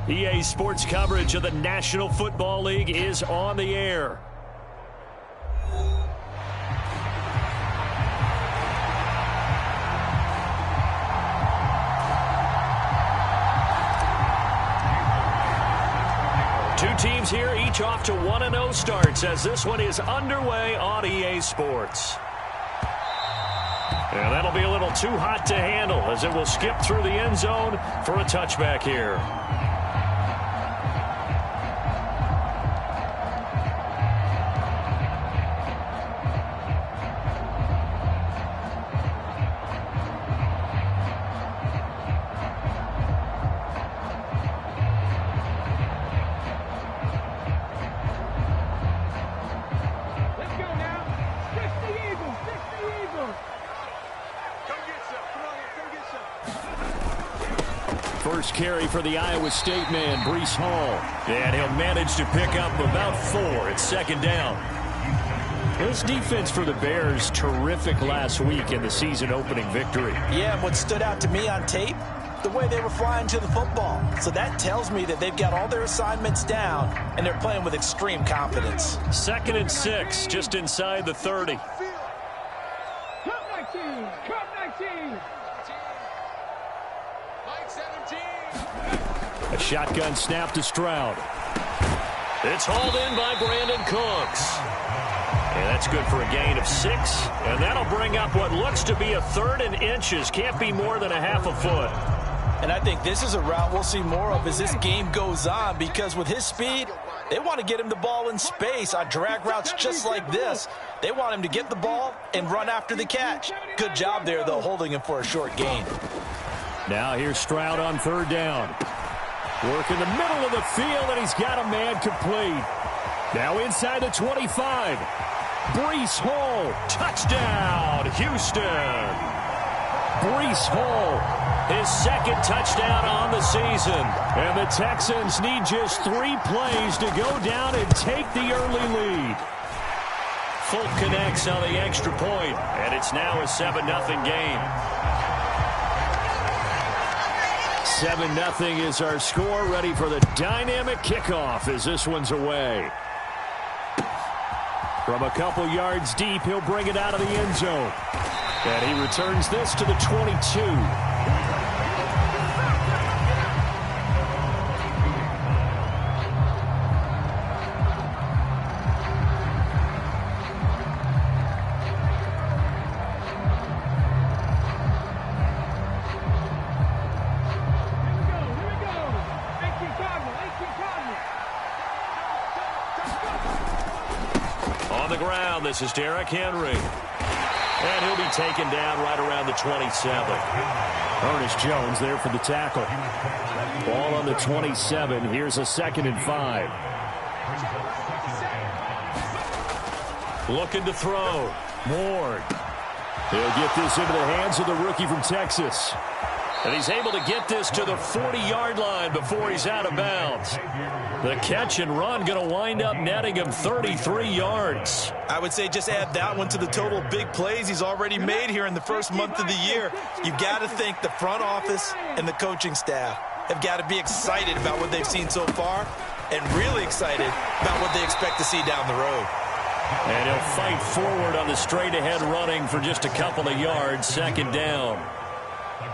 EA Sports coverage of the National Football League is on the air. Two teams here, each off to 1-0 starts as this one is underway on EA Sports. And that'll be a little too hot to handle as it will skip through the end zone for a touchback here. First carry for the Iowa State man, Breece Hall. And he'll manage to pick up about 4 at second down. This defense for the Bears, terrific last week in the season-opening victory. Yeah, and what stood out to me on tape, the way they were flying to the football. So that tells me that they've got all their assignments down, and they're playing with extreme confidence. 2nd and 6, just inside the 30. A shotgun snap to Stroud. It's hauled in by Brandon Cooks. And that's good for a gain of 6. And that'll bring up what looks to be a 3rd and inches. Can't be more than a half a foot. And I think this is a route we'll see more of as this game goes on, because with his speed, they want to get him the ball in space on drag routes just like this. They want him to get the ball and run after the catch. Good job there, though, holding him for a short gain. Now here's Stroud on 3rd down. Work in the middle of the field, and he's got a man complete. Now inside the 25. Breece Hall, touchdown, Houston. Breece Hall, his 2nd touchdown on the season. And the Texans need just 3 plays to go down and take the early lead. Folk connects on the extra point, and it's now a 7-0 game. 7-0 is our score, ready for the dynamic kickoff as this one's away. From a couple yards deep, he'll bring it out of the end zone. And he returns this to the 22. On the ground, this is Derrick Henry. And he'll be taken down right around the 27. Ernest Jones there for the tackle. Ball on the 27. Here's a 2nd and 5. Looking to throw. Ward. He'll get this into the hands of the rookie from Texas. And he's able to get this to the 40-yard line before he's out of bounds. The catch and run going to wind up netting him 33 yards. I would say just add that one to the total big plays he's already made here in the first month of the year. You've got to think the front office and the coaching staff have got to be excited about what they've seen so far and really excited about what they expect to see down the road. And he'll fight forward on the straight-ahead running for just a couple of yards, 2nd down.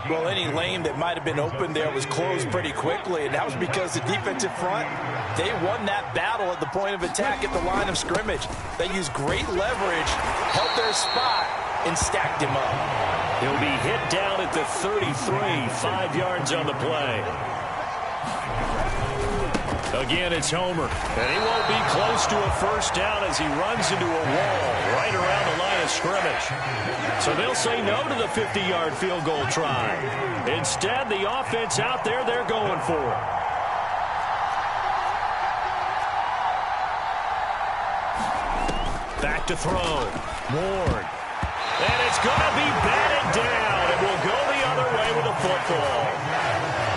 Well, any lane that might have been open there was closed pretty quickly, and that was because the defensive front, they won that battle at the point of attack at the line of scrimmage. They used great leverage, held their spot, and stacked him up. He'll be hit down at the 33, 5 yards on the play. Again, it's Homer, and he won't be close to a first down as he runs into a wall right around the line of scrimmage. So they'll say no to the 50-yard field goal try. Instead, the offense out there, they're going for it. Back to throw. Ward. And it's going to be batted down. It will go the other way with the football.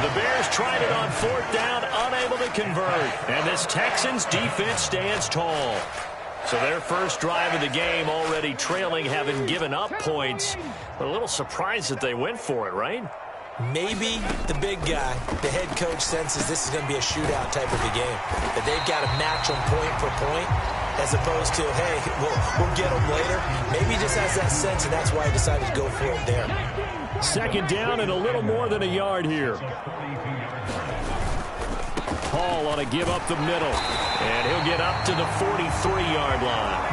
The Bears tried it on 4th down, unable to convert. And this Texans defense stands tall. So their first drive of the game already trailing, having given up points. But a little surprised that they went for it, right? Maybe the big guy, the head coach, senses this is going to be a shootout type of a game, that they've got to match them point for point, as opposed to, hey, we'll get them later. Maybe he just has that sense, and that's why he decided to go for it there. Second down and a little more than a yard here. Hall on a give up the middle, and he'll get up to the 43-yard line.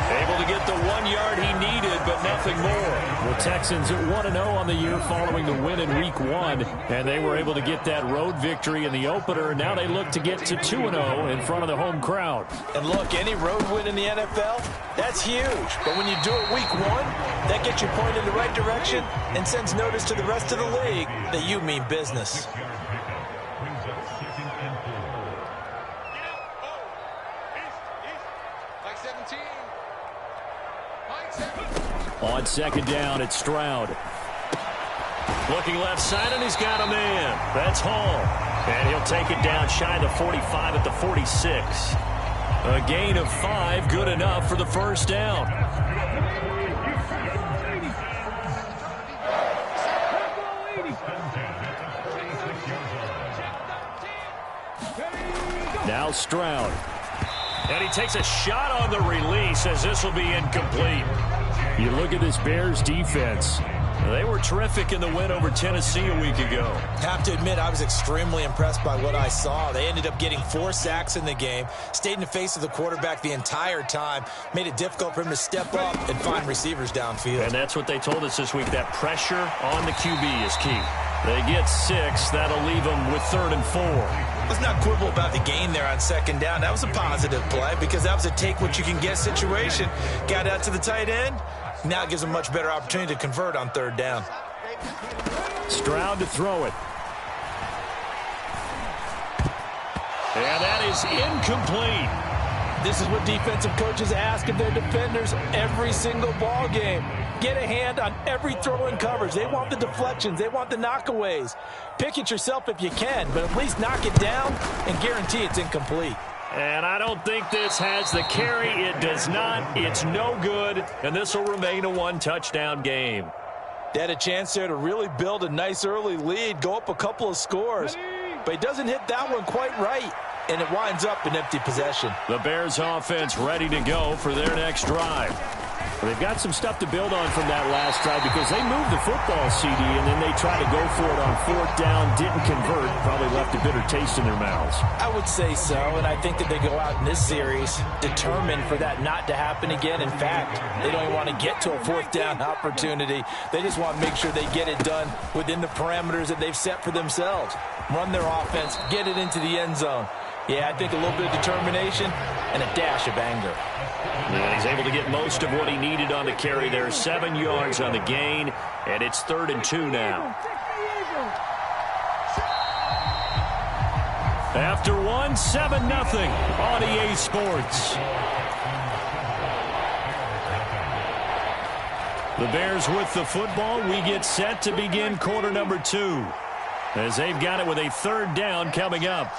Able to get the 1 yard he needed, but nothing more. The Texans at 1-0 on the year following the win in Week 1, and they were able to get that road victory in the opener. Now they look to get to 2-0 in front of the home crowd. And look, any road win in the NFL, that's huge. But when you do it Week 1, that gets you pointed in the right direction and sends notice to the rest of the league that you mean business. On second down, it's Stroud. Looking left side, and he's got a man. That's Hall. And he'll take it down shy of the 45 at the 46. A gain of 5, good enough for the first down. Now Stroud. And he takes a shot on the release as this will be incomplete. You look at this Bears defense. They were terrific in the win over Tennessee a week ago. Have to admit, I was extremely impressed by what I saw. They ended up getting 4 sacks in the game, stayed in the face of the quarterback the entire time, made it difficult for him to step up and find receivers downfield. And that's what they told us this week, that pressure on the QB is key. They get 6. That'll leave them with 3rd and 4. Let's not quibble about the gain there on second down. That was a positive play because that was a take-what-you-can-get situation. Got out to the tight end. Now it gives them a much better opportunity to convert on 3rd down. Stroud to throw it. And that is incomplete. This is what defensive coaches ask of their defenders every single ball game. Get a hand on every throw in coverage. They want the deflections. They want the knockaways. Pick it yourself if you can, but at least knock it down and guarantee it's incomplete. And I don't think this has the carry. It does not. It's no good. And this will remain a 1-touchdown game. They had a chance there to really build a nice early lead, go up a couple of scores. But he doesn't hit that one quite right, and it winds up an empty possession. The Bears offense ready to go for their next drive. Well, they've got some stuff to build on from that last drive because they moved the football, CD, and then they tried to go for it on 4th down, didn't convert, probably left a bitter taste in their mouths. I would say so, and I think that they go out in this series determined for that not to happen again. In fact, they don't even want to get to a 4th down opportunity. They just want to make sure they get it done within the parameters that they've set for themselves. Run their offense, get it into the end zone. Yeah, I think a little bit of determination and a dash of anger. And he's able to get most of what he needed on the carry there. 7 yards on the gain, and it's 3rd and 2 now. After 1, 7-0 on EA Sports. The Bears with the football. We get set to begin quarter number 2 as they've got it with a 3rd down coming up.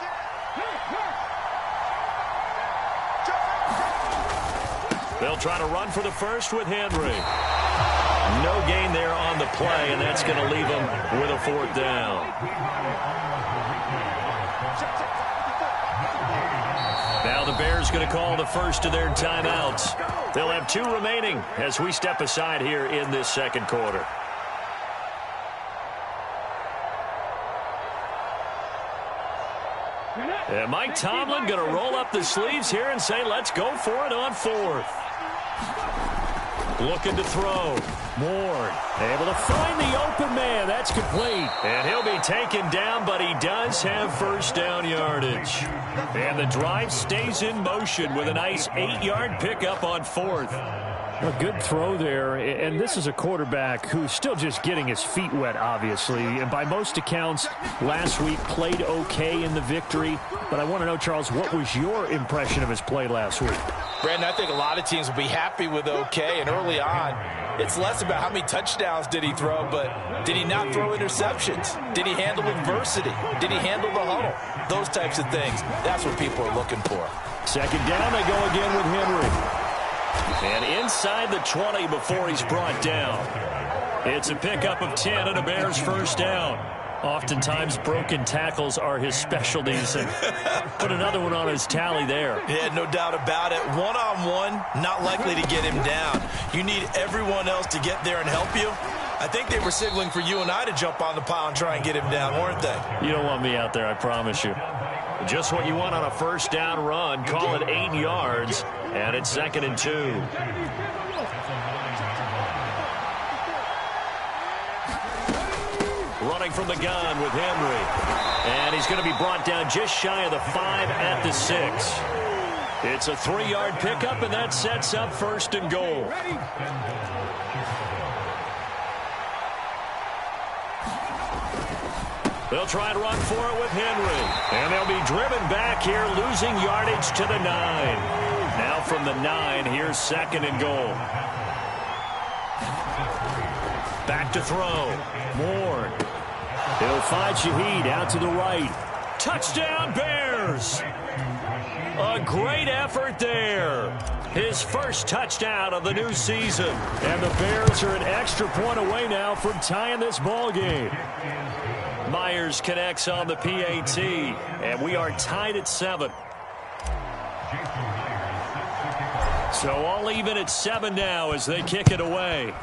They'll try to run for the first with Henry. No gain there on the play, and that's going to leave them with a 4th down. Now the Bears going to call the first of their timeouts. They'll have 2 remaining as we step aside here in this second quarter. And Mike Tomlin going to roll up the sleeves here and say, let's go for it on 4th. Looking to throw. Ward able to find the open man. That's complete. And he'll be taken down, but he does have first down yardage. And the drive stays in motion with a nice 8-yard pickup on 4th. A good throw there, and this is a quarterback who's still just getting his feet wet, obviously. And by most accounts, last week played okay in the victory. But I want to know, Charles, what was your impression of his play last week? Brandon, I think a lot of teams will be happy with okay. And early on, it's less about how many touchdowns did he throw, but did he not throw interceptions? Did he handle adversity? Did he handle the huddle? Those types of things. That's what people are looking for. Second down, they go again with Henry. And inside the 20 before he's brought down. It's a pickup of 10 and a Bears first down. Oftentimes, broken tackles are his specialties, and put another one on his tally there. Yeah, no doubt about it. One-on-one, not likely to get him down. You need everyone else to get there and help you. I think they were signaling for you and I to jump on the pile and try and get him down, weren't they? You don't want me out there, I promise you. Just what you want on a first down run. Call it 8 yards, and it's 2nd and 2. Running from the gun with Henry. And he's going to be brought down just shy of the 5 at the 6. It's a 3-yard pickup, and that sets up 1st and goal. They'll try and run for it with Henry. And they'll be driven back here, losing yardage to the 9. Now from the 9, here's 2nd and goal. Back to throw. Moore. He'll find Shaheed out to the right. Touchdown, Bears! A great effort there. His first touchdown of the new season. And the Bears are an extra point away now from tying this ball game. Myers connects on the PAT, and we are tied at 7. So all even at 7 now as they kick it away.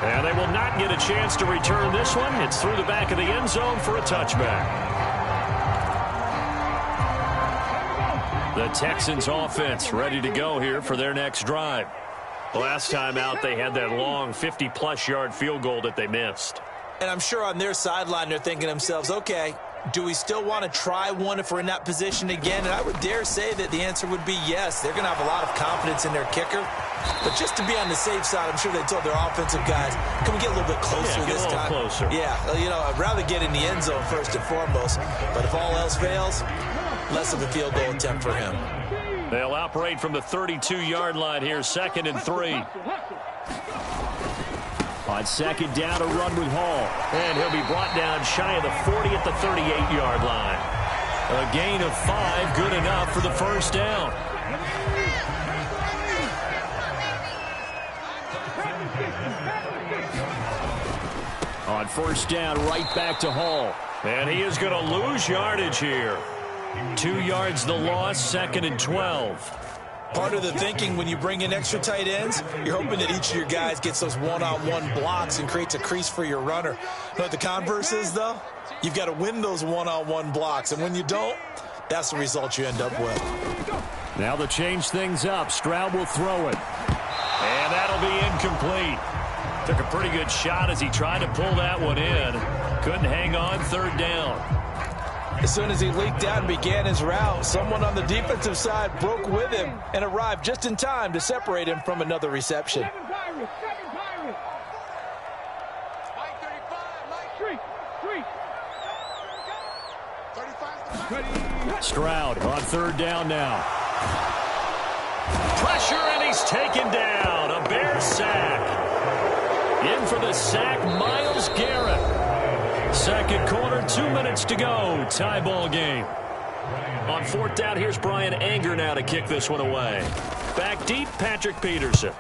And they will not get a chance to return this one. It's through the back of the end zone for a touchback. The Texans offense ready to go here for their next drive. Last time out, they had that long 50-plus yard field goal that they missed. And I'm sure on their sideline, they're thinking to themselves, okay, do we still want to try one if we're in that position again? And I would dare say that the answer would be yes. They're going to have a lot of confidence in their kicker. But just to be on the safe side, I'm sure they told their offensive guys, can we get a little bit closer this time? Closer. Yeah, you know, I'd rather get in the end zone first and foremost. But if all else fails, less of a field goal attempt for him. They'll operate from the 32-yard line here, 2nd and 3. On 2nd down, a run with Hall. And he'll be brought down shy of the 40 at the 38-yard line. A gain of 5, good enough for the first down. On 1st down, right back to Hall. And he is going to lose yardage here. 2 yards the loss, 2nd and 12. Part of the thinking when you bring in extra tight ends, you're hoping that each of your guys gets those one-on-one blocks and creates a crease for your runner. You know what the converse is, though? You've got to win those one-on-one blocks, and when you don't, that's the result you end up with. Now to change things up, Stroud will throw it. And that'll be incomplete. Took a pretty good shot as he tried to pull that one in. Couldn't hang on, 3rd down. As soon as he leaked out and began his route, someone on the defensive side broke with him and arrived just in time to separate him from another reception. Stroud on 3rd down now. Pressure, and he's taken down. A Bears sack. In for the sack, Myles Garrett. 2nd quarter, 2 minutes to go. Tie ball game. On 4th down, here's Brian Anger now to kick this one away. Back deep, Patrick Peterson.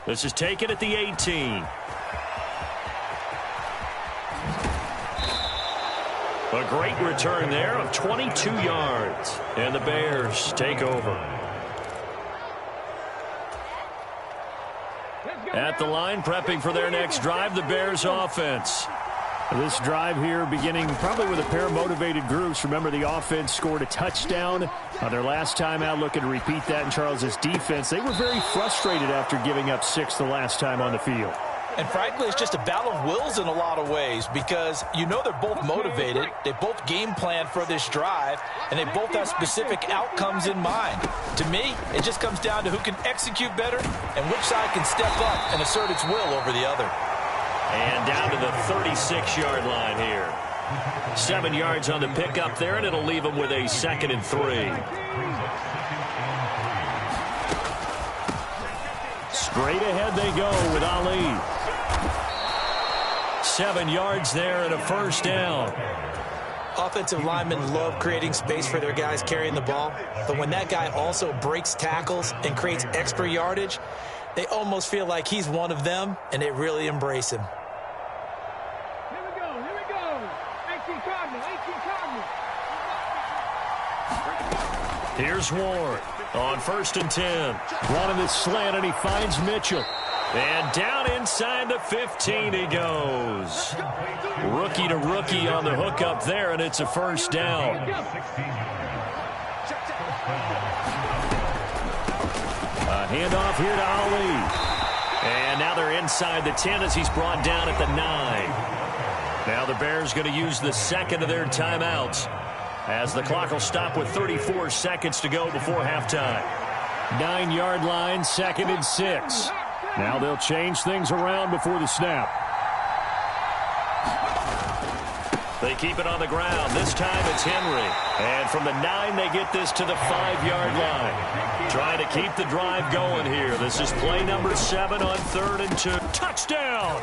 This is taken at the 18. A great return there of 22 yards. And the Bears take over. At the line, prepping for their next drive, the Bears offense. This drive here beginning probably with a pair of motivated groups. Remember, the offense scored a touchdown on their last time out, looking to repeat that in Charles's defense. They were very frustrated after giving up 6 the last time on the field. And frankly, it's just a battle of wills in a lot of ways because you know they're both motivated, they both game plan for this drive, and they both have specific outcomes in mind. To me, it just comes down to who can execute better and which side can step up and assert its will over the other. And down to the 36-yard line here. 7 yards on the pickup there, and it'll leave them with a 2nd and 3. Straight ahead they go with Ali. 7 yards there and a first down. Offensive linemen love creating space for their guys carrying the ball, but when that guy also breaks tackles and creates extra yardage, they almost feel like he's one of them, and they really embrace him. Here we go. 18 Cardinal. Here's Ward on 1st and 10. Running the slant, and he finds Mitchell. And down inside the 15 he goes. Rookie to rookie on the hook up there, and it's a first down. A handoff here to Ali. And now they're inside the 10 as he's brought down at the 9. Now the Bears going to use the second of their timeouts, as the clock will stop with 34 seconds to go before halftime. 9-yard line, 2nd and 6. Now they'll change things around before the snap. They keep it on the ground. This time it's Henry. And from the 9, they get this to the 5-yard line. Trying to keep the drive going here. This is play number 7 on 3rd and 2. Touchdown!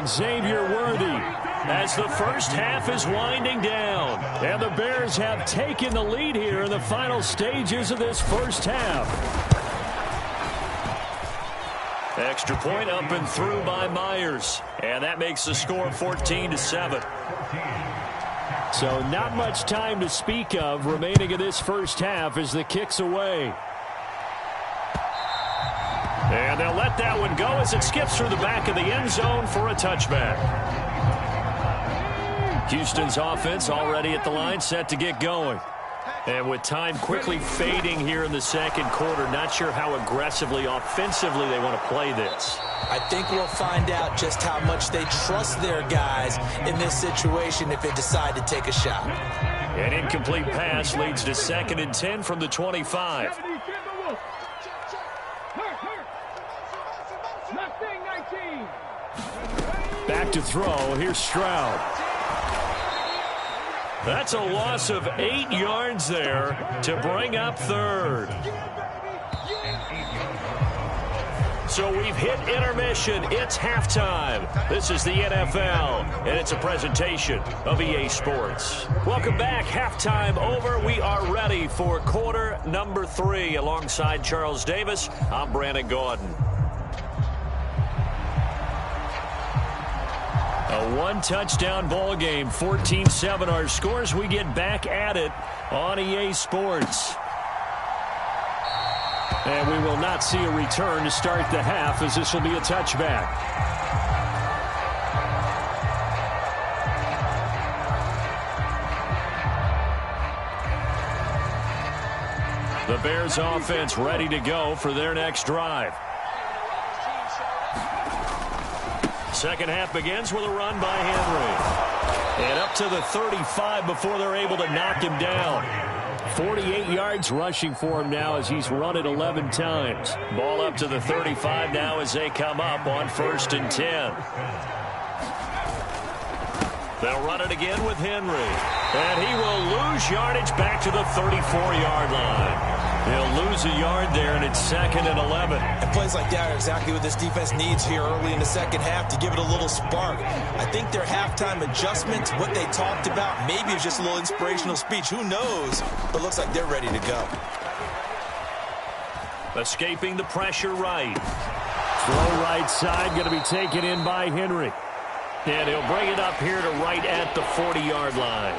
Xavier Worthy, as the first half is winding down. And the Bears have taken the lead here in the final stages of this first half. Extra point up and through by Myers. And that makes the score 14-7. So not much time to speak of remaining in this first half as the kick's away. And they'll let that one go as it skips through the back of the end zone for a touchback. Houston's offense already at the line, set to get going. And with time quickly fading here in the second quarter, not sure how aggressively, offensively they want to play this. I think we'll find out just how much they trust their guys in this situation if they decide to take a shot. An incomplete pass leads to 2nd and 10 from the 25. Back to throw. Here's Stroud. That's a loss of 8 yards there to bring up 3rd. So we've hit intermission. It's halftime. This is the NFL, and it's a presentation of EA Sports. Welcome back. Halftime over. We are ready for quarter number 3. Alongside Charles Davis, I'm Brandon Gordon. A 1-touchdown ball game, 14-7 our scores. We get back at it on EA Sports. And we will not see a return to start the half, as this will be a touchback. The Bears offense ready to go for their next drive. Second half begins with a run by Henry. And up to the 35 before they're able to knock him down. 48 yards rushing for him now as he's run it 11 times. Ball up to the 35 now as they come up on 1st and 10. They'll run it again with Henry. And he will lose yardage back to the 34-yard line. He'll lose a yard there, and it's 2nd and 11. And plays like that are exactly what this defense needs here early in the second half to give it a little spark. I think their halftime adjustments, what they talked about, maybe it was just a little inspirational speech. Who knows? But it looks like they're ready to go. Escaping the pressure right. Throw right side, going to be taken in by Henry. And he'll bring it up here to right at the 40-yard line.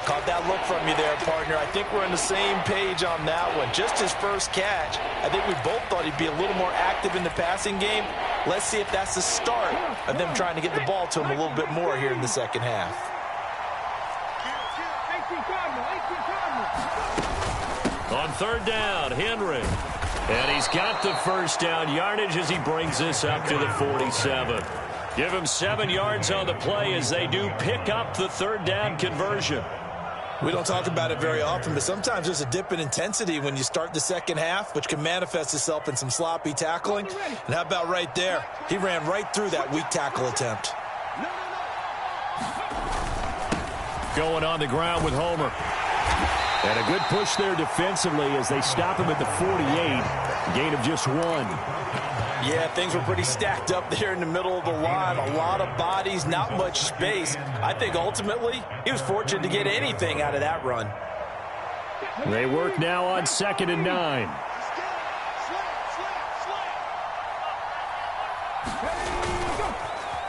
Caught that look from you there, partner. I think we're on the same page on that one. Just his first catch. I think we both thought he'd be a little more active in the passing game. Let's see if that's the start of them trying to get the ball to him a little bit more here in the second half. On 3rd down, Henry. And he's got the first down yardage as he brings this up to the 47. Give him 7 yards on the play as they do pick up the 3rd down conversion. We don't talk about it very often, but sometimes there's a dip in intensity when you start the second half, which can manifest itself in some sloppy tackling. And how about right there? He ran right through that weak tackle attempt. Going on the ground with Homer. And a good push there defensively as they stop him at the 48. Gain of just 1. Yeah, things were pretty stacked up there in the middle of the line. A lot of bodies, not much space. I think ultimately he was fortunate to get anything out of that run. They work now on 2nd and 9.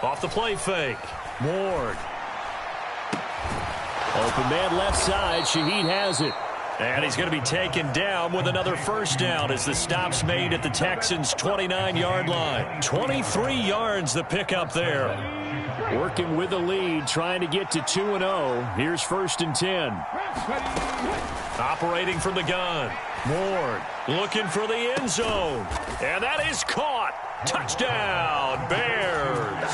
Off the play fake. Ward. Open man left side. Shaheed has it. And he's going to be taken down with another first down as the stop's made at the Texans' 29-yard line. 23 yards the pickup there. Working with the lead, trying to get to 2-0. Here's 1st and 10. Operating from the gun. Ward looking for the end zone. And that is caught. Touchdown, Bears.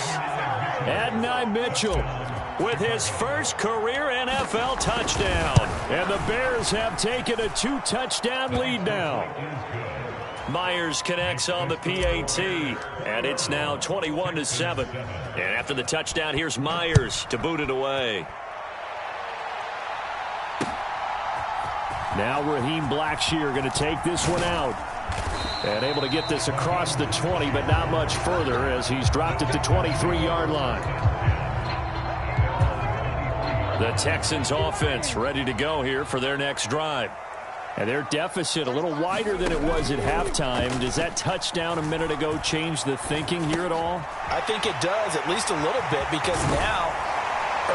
Adonai Mitchell with his first career NFL touchdown. And the Bears have taken a 2-touchdown lead now. Myers connects on the PAT, and it's now 21-7. And after the touchdown, here's Myers to boot it away. Now Raheem Blackshear going to take this one out. And able to get this across the 20, but not much further as he's dropped it to 23-yard line. The Texans offense ready to go here for their next drive. And their deficit a little wider than it was at halftime. Does that touchdown a minute ago change the thinking here at all? I think it does, at least a little bit, because now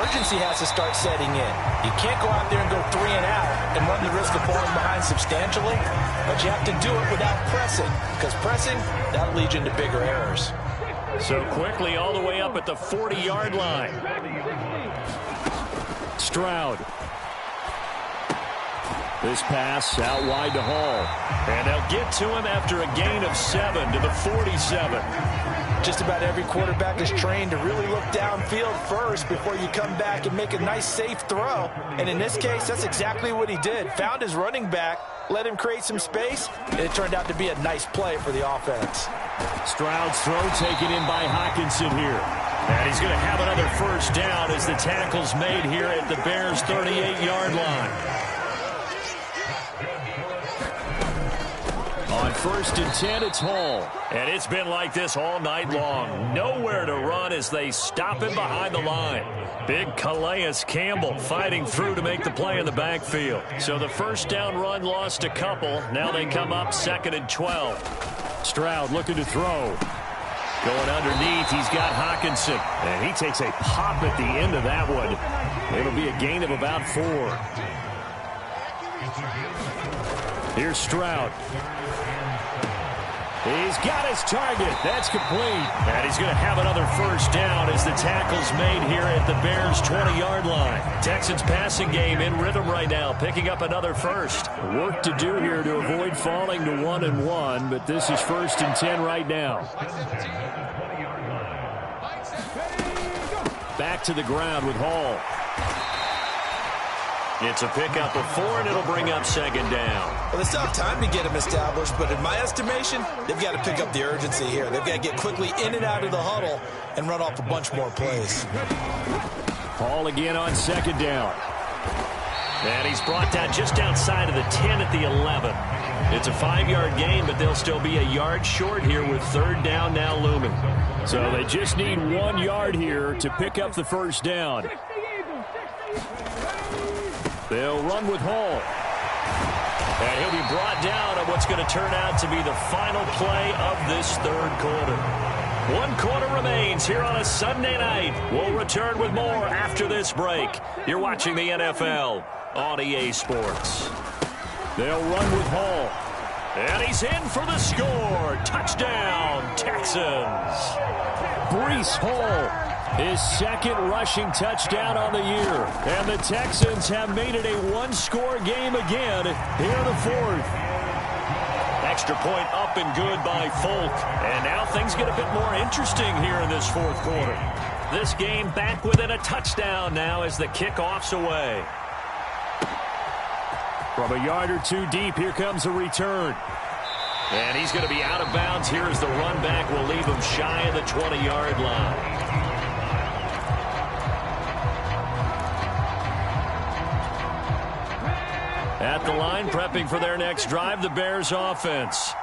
urgency has to start setting in. You can't go out there and go 3 and out and run the risk of falling behind substantially, but you have to do it without pressing, because pressing, that'll lead you into bigger errors. So quickly all the way up at the 40-yard line. Stroud. This pass out wide to Hall. And they'll get to him after a gain of 7 to the 47. Just about every quarterback is trained to really look downfield first before you come back and make a nice, safe throw. And in this case, that's exactly what he did. Found his running back, let him create some space, and it turned out to be a nice play for the offense. Stroud's throw taken in by Hockenson here. And he's going to have another first down as the tackle's made here at the Bears' 38-yard line. On 1st and 10, it's Hall. And it's been like this all night long. Nowhere to run as they stop him behind the line. Big Calais Campbell fighting through to make the play in the backfield. So the first down run lost a couple. Now they come up 2nd and 12. Stroud looking to throw. Going underneath, he's got Hockenson. And he takes a pop at the end of that one. It'll be a gain of about 4. Here's Stroud. He's got his target. That's complete. And he's going to have another first down as the tackle's made here at the Bears' 20-yard line. Texans passing game in rhythm right now, picking up another first. Work to do here to avoid falling to 1-1, but this is 1st and 10 right now. Back to the ground with Hall. It's a pickup of 4, and it'll bring up 2nd down. Well, they still have time to get him established, but in my estimation, they've got to pick up the urgency here. They've got to get quickly in and out of the huddle and run off a bunch more plays. Hall again on 2nd down. And he's brought down just outside of the 10 at the 11. It's a 5-yard gain, but they'll still be a yard short here with 3rd down now looming. So they just need 1 yard here to pick up the first down. They'll run with Hall. And he'll be brought down on what's going to turn out to be the final play of this 3rd quarter. 1 quarter remains here on a Sunday night. We'll return with more after this break. You're watching the NFL on EA Sports. They'll run with Hall. And he's in for the score. Touchdown, Texans. Breece Hall. His 2nd rushing touchdown on the year. And the Texans have made it a 1-score game again here in the 4th. Extra point up and good by Folk. And now things get a bit more interesting here in this 4th quarter. This game back within a touchdown now as the kickoff's away. From a yard or 2 deep, here comes a return. And he's going to be out of bounds here as the run back will leave him shy of the 20-yard line. At the line, prepping for their next drive, the Bears offense.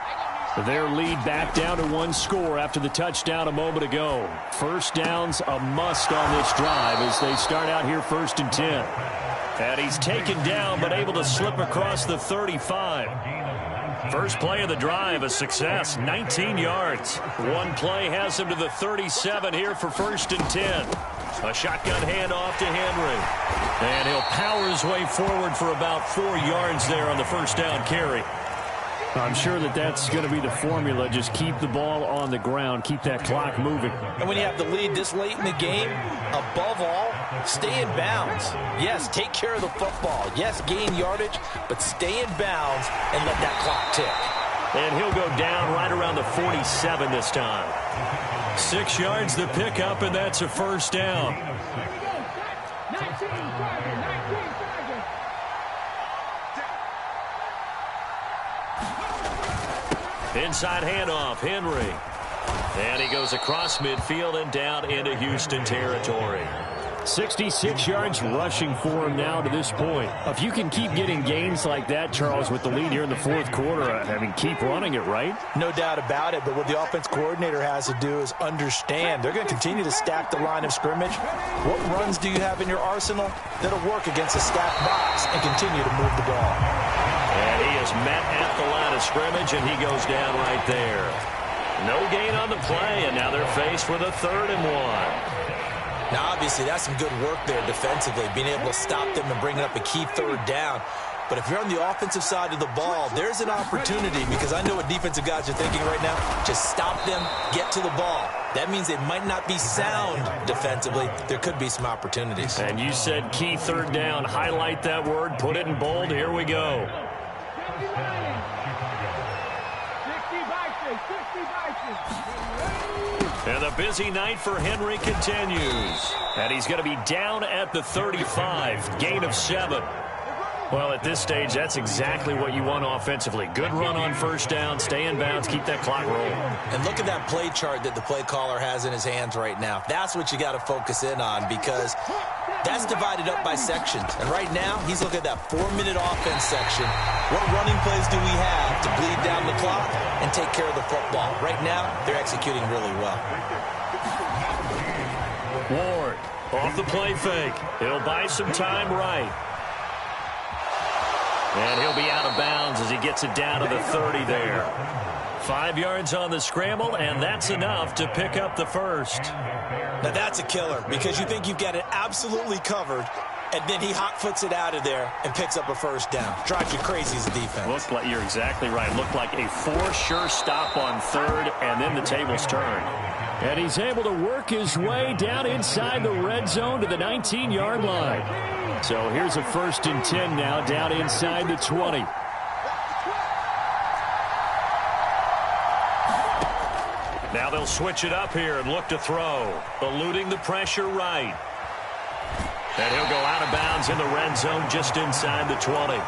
Their lead back down to one score after the touchdown a moment ago. First down's a must on this drive as they start out here 1st and 10. And he's taken down but able to slip across the 35. First play of the drive, a success, 19 yards. One play has him to the 37 here for 1st and 10. A shotgun handoff to Henry. And he'll power his way forward for about 4 yards there on the first down carry. I'm sure that's going to be the formula. Just keep the ball on the ground. Keep that clock moving. And when you have the lead this late in the game, above all, stay in bounds. Yes, take care of the football. Yes, gain yardage, but stay in bounds and let that clock tick. And he'll go down right around the 47 this time. 6 yards the pickup, and that's a first down. 19 target. Inside handoff, Henry. And he goes across midfield and down into Houston territory. 66 yards rushing for him now to this point. If you can keep getting gains like that, Charles, with the lead here in the fourth quarter, I mean, keep running it, right? No doubt about it, but what the offense coordinator has to do is understand they're going to continue to stack the line of scrimmage. What runs do you have in your arsenal that'll work against a stacked box and continue to move the ball? And he is met at the line of scrimmage, and he goes down right there. No gain on the play, and now they're faced with a 3rd and 1. Now, obviously, that's some good work there defensively, being able to stop them and bring up a key 3rd down. But if you're on the offensive side of the ball, there's an opportunity, because I know what defensive guys are thinking right now. Just stop them, get to the ball. That means they might not be sound defensively. There could be some opportunities. And you said key 3rd down. Highlight that word, put it in bold. Here we go. 60 And the busy night for Henry continues. And he's going to be down at the 35. Gain of 7. Well, at this stage, that's exactly what you want offensively. Good run on first down, stay in bounds, keep that clock rolling. And look at that play chart that the play caller has in his hands right now. That's what you got to focus in on, because that's divided up by sections. And right now, he's looking at that 4-minute offense section. What running plays do we have to bleed down the clock and take care of the football? Right now, they're executing really well. Ward off the play fake. He'll buy some time right. And he'll be out of bounds as he gets it down to the 30 there. 5 yards on the scramble, and that's enough to pick up the first. Now that's a killer, because you think you've got it absolutely covered, and then he hot foots it out of there and picks up a first down. Drives you crazy as a defense. Looked like, you're exactly right. Looked like a 4 sure stop on 3rd, and then the tables turn. And he's able to work his way down inside the red zone to the 19-yard line. So here's a 1st and 10 now, down inside the 20. Now they'll switch it up here and look to throw. Eluding the pressure right. And he'll go out of bounds in the red zone just inside the 20.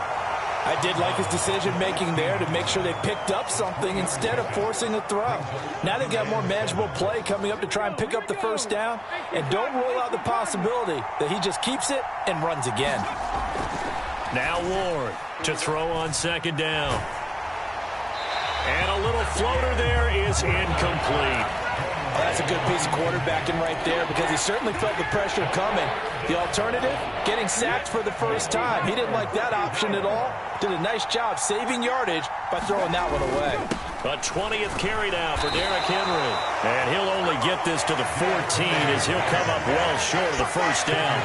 I did like his decision-making there to make sure they picked up something instead of forcing a throw. Now they've got more manageable play coming up to try and pick up the first down. And don't rule out the possibility that he just keeps it and runs again. Now Ward to throw on 2nd down. And a little floater there is incomplete. Oh, that's a good piece of quarterbacking right there, because he certainly felt the pressure coming. The alternative, getting sacked for the first time. He didn't like that option at all. Did a nice job saving yardage by throwing that one away. A 20th carry now for Derrick Henry. And he'll only get this to the 14 as he'll come up well short of the first down.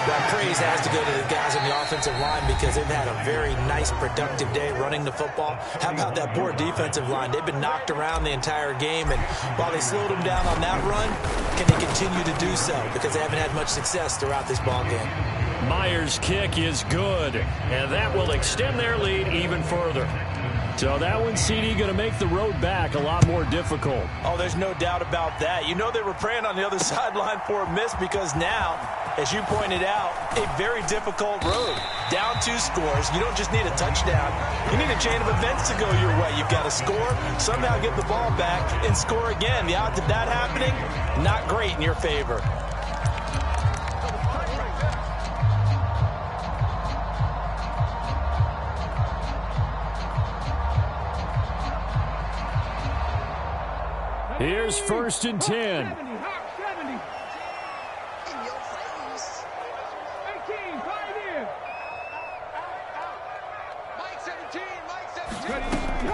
That praise has to go to the guys on the offensive line, because they've had a very nice, productive day running the football. How about that poor defensive line? They've been knocked around the entire game, and while they slowed them down on that run, can they continue to do so? Because they haven't had much success throughout this ball game. Myers' kick is good, and that will extend their lead even further. So that one, CD, going to make the road back a lot more difficult. Oh, there's no doubt about that. You know they were praying on the other sideline for a miss, because now, as you pointed out, a very difficult road. Down 2 scores. You don't just need a touchdown. You need a chain of events to go your way. You've got to score, somehow get the ball back, and score again. The odds of that happening, not great in your favor. Here's 1st and 10. Hawk 70. In your face. 18, Pioneer. Mike 17.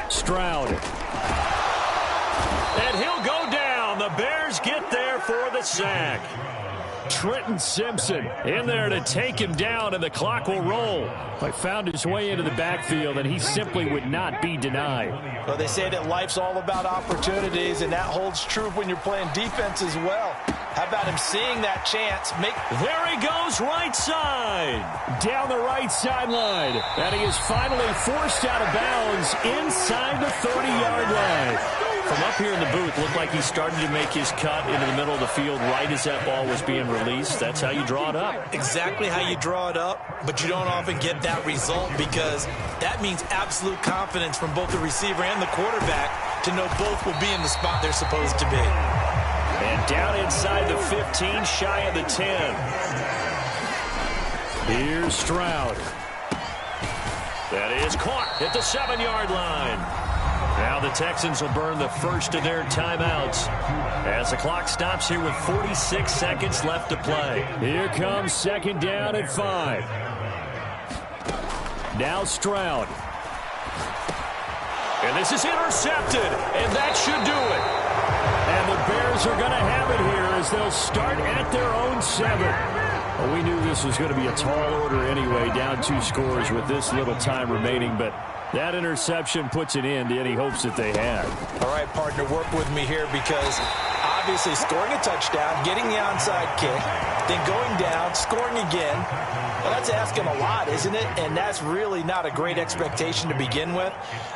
Stroud. And he'll go down. The Bears get there for the sack. Trenton Simpson in there to take him down, and the clock will roll. He found his way into the backfield, and he simply would not be denied. Well, they say that life's all about opportunities, and that holds true when you're playing defense as well. How about him seeing that chance? There he goes, right side. Down the right sideline. And he is finally forced out of bounds inside the 30-yard line. From up here in the booth, looked like he started to make his cut into the middle of the field right as that ball was being released. That's how you draw it up. Exactly how you draw it up, but you don't often get that result because that means absolute confidence from both the receiver and the quarterback to know both will be in the spot they're supposed to be. And down inside the 15, shy of the 10. Here's Stroud. That is caught at the 7-yard line. Now the Texans will burn the first of their timeouts as the clock stops here with 46 seconds left to play. Here comes 2nd down at 5. Now Stroud. And this is intercepted, and that should do it. And the Bears are going to have it here as they'll start at their own 7. Well, we knew this was going to be a tall order anyway, down 2 scores with this little time remaining, but that interception puts an end to any hopes that they had. All right, partner, work with me here because obviously scoring a touchdown, getting the onside kick, then going down, scoring again. Well, that's asking a lot, isn't it? And that's really not a great expectation to begin with.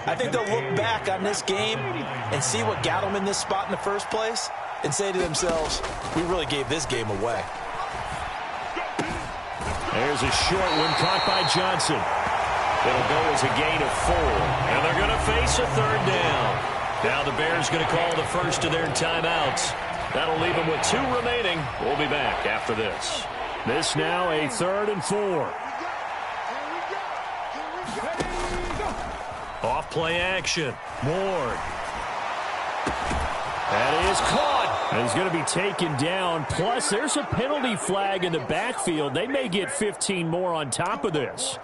I think they'll look back on this game and see what got them in this spot in the first place and say to themselves, we really gave this game away. There's a short one caught by Johnson. It'll go as a gain of 4, and they're going to face a 3rd down. Now the Bears going to call the first of their timeouts. That'll leave them with 2 remaining. We'll be back after this. This now a 3rd and 4. Off play action. Ward. That is caught. And he's going to be taken down. Plus, there's a penalty flag in the backfield. They may get 15 more on top of this.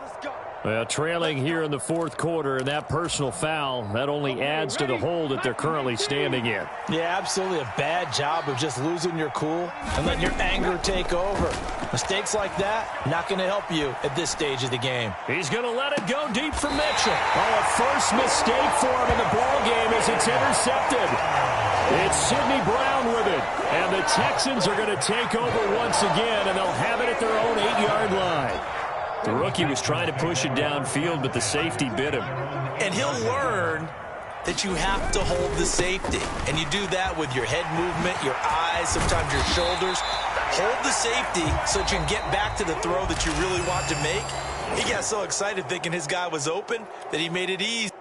Well, trailing here in the 4th quarter, and that personal foul, that only adds to the hole that they're currently standing in. Yeah, absolutely a bad job of just losing your cool and letting your anger take over. Mistakes like that, not going to help you at this stage of the game. He's going to let it go deep for Mitchell. Oh, a first mistake for him in the ball game as it's intercepted. It's Sidney Brown with it. And the Texans are going to take over once again, and they'll have it at their own 8-yard line. The rookie was trying to push it downfield, but the safety bit him. And he'll learn that you have to hold the safety. And you do that with your head movement, your eyes, sometimes your shoulders. Hold the safety so that you can get back to the throw that you really want to make. He got so excited thinking his guy was open that he made it easy.